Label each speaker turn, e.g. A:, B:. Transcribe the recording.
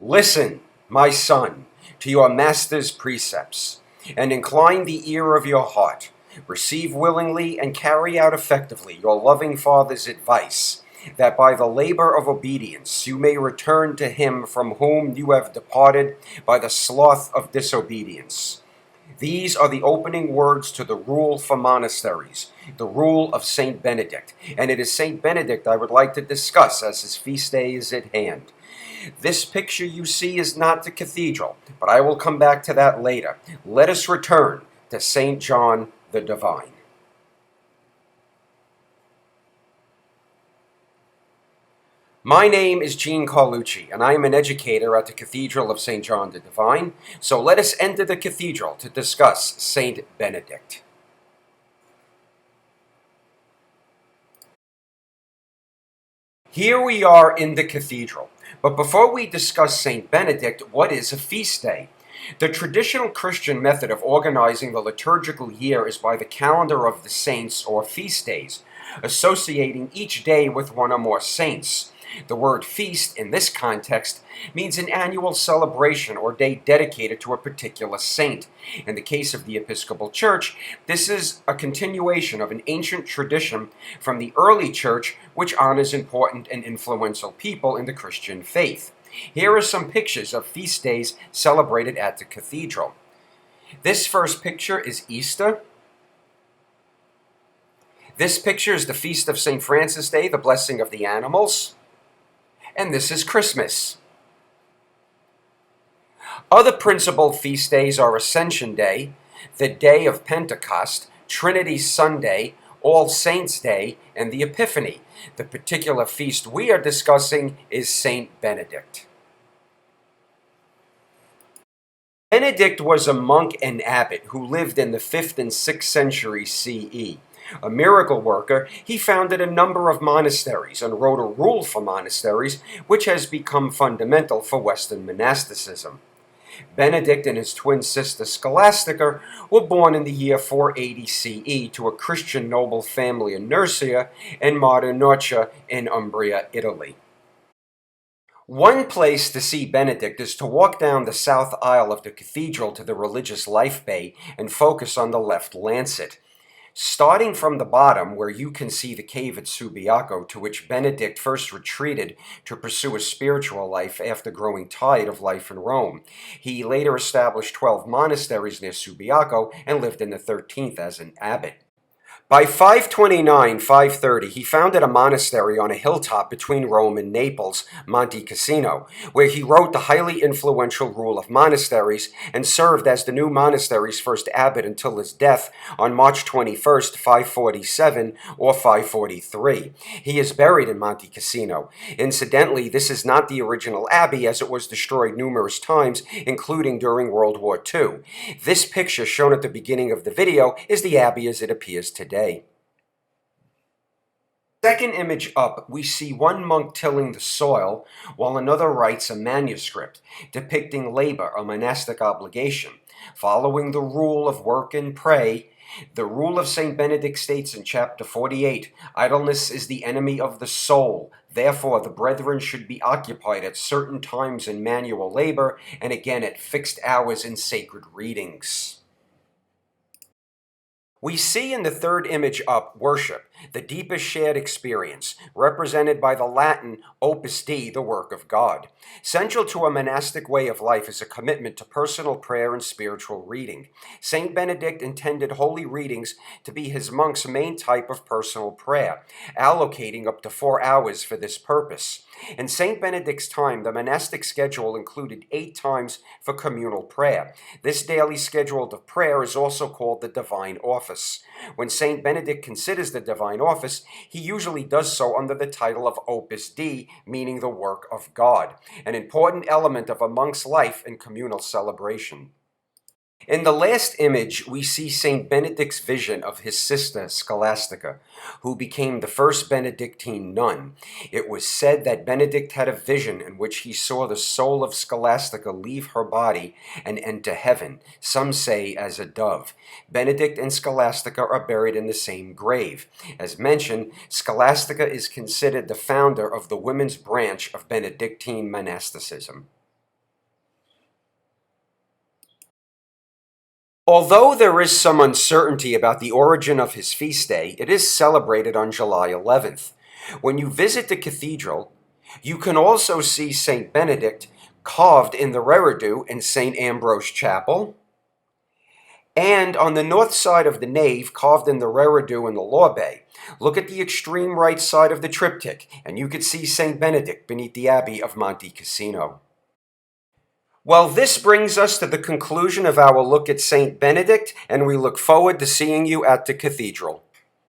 A: Listen, my son, to your master's precepts, and incline the ear of your heart. Receive willingly and carry out effectively your loving father's advice, that by the labor of obedience you may return to him from whom you have departed by the sloth of disobedience. These are the opening words to the Rule for Monasteries, the Rule of St. Benedict, and it is St. Benedict I would like to discuss as his feast day is at hand. This picture you see is not the cathedral, but I will come back to that later. Let us return to St. John the Divine. My name is Gene Carlucci, and I am an educator at the Cathedral of St. John the Divine, so let us enter the cathedral to discuss St. Benedict. Here we are in the cathedral, but before we discuss St. Benedict, what is a feast day? The traditional Christian method of organizing the liturgical year is by the calendar of the saints or feast days, associating each day with one or more saints. The word feast in this context means an annual celebration or day dedicated to a particular saint. In the case of the Episcopal Church, this is a continuation of an ancient tradition from the early church which honors important and influential people in the Christian faith. Here are some pictures of feast days celebrated at the cathedral. This first picture is Easter. This picture is the Feast of St. Francis Day, the blessing of the animals. And this is Christmas. Other principal feast days are Ascension Day, the Day of Pentecost, Trinity Sunday, All Saints' Day, and the Epiphany. The particular feast we are discussing is St. Benedict. Benedict was a monk and abbot who lived in the 5th and 6th century CE. A miracle worker, he founded a number of monasteries and wrote a rule for monasteries, which has become fundamental for Western monasticism. Benedict and his twin sister Scholastica were born in the year 480 CE to a Christian noble family in Nursia and modern Norcia in Umbria, Italy. One place to see Benedict is to walk down the south aisle of the cathedral to the religious life bay and focus on the left lancet. Starting from the bottom, where you can see the cave at Subiaco, to which Benedict first retreated to pursue a spiritual life after growing tired of life in Rome. He later established 12 monasteries near Subiaco and lived in the 13th as an abbot. By 529-530, he founded a monastery on a hilltop between Rome and Naples, Monte Cassino, where he wrote the highly influential Rule of Monasteries and served as the new monastery's first abbot until his death on March 21st, 547 or 543. He is buried in Monte Cassino. Incidentally, this is not the original abbey, as it was destroyed numerous times, including during World War II. This picture shown at the beginning of the video is the abbey as it appears today. Second image up, we see one monk tilling the soil while another writes a manuscript depicting labor, a monastic obligation. Following the rule of work and pray, the Rule of St. Benedict states in chapter 48, idleness is the enemy of the soul. Therefore, the brethren should be occupied at certain times in manual labor and again at fixed hours in sacred readings. We see in the third image up worship, the deepest shared experience, represented by the Latin Opus Dei, the work of God. Central to a monastic way of life is a commitment to personal prayer and spiritual reading. St. Benedict intended holy readings to be his monks' main type of personal prayer, allocating up to 4 hours for this purpose. In St. Benedict's time, the monastic schedule included 8 times for communal prayer. This daily schedule of prayer is also called the Divine Office. When St. Benedict considers the Divine Office, he usually does so under the title of Opus Dei, meaning the work of God, an important element of a monk's life in communal celebration. In the last image, we see St. Benedict's vision of his sister Scholastica, who became the first Benedictine nun. It was said that Benedict had a vision in which he saw the soul of Scholastica leave her body and enter heaven, some say as a dove. Benedict and Scholastica are buried in the same grave. As mentioned, Scholastica is considered the founder of the women's branch of Benedictine monasticism. Although there is some uncertainty about the origin of his feast day, it is celebrated on July 11th. When you visit the cathedral, you can also see St. Benedict carved in the reredo in St. Ambrose Chapel, and on the north side of the nave, carved in the reredo in the lobby. Look at the extreme right side of the triptych, and you could see St. Benedict beneath the Abbey of Monte Cassino. Well, this brings us to the conclusion of our look at St. Benedict, and we look forward to seeing you at the cathedral.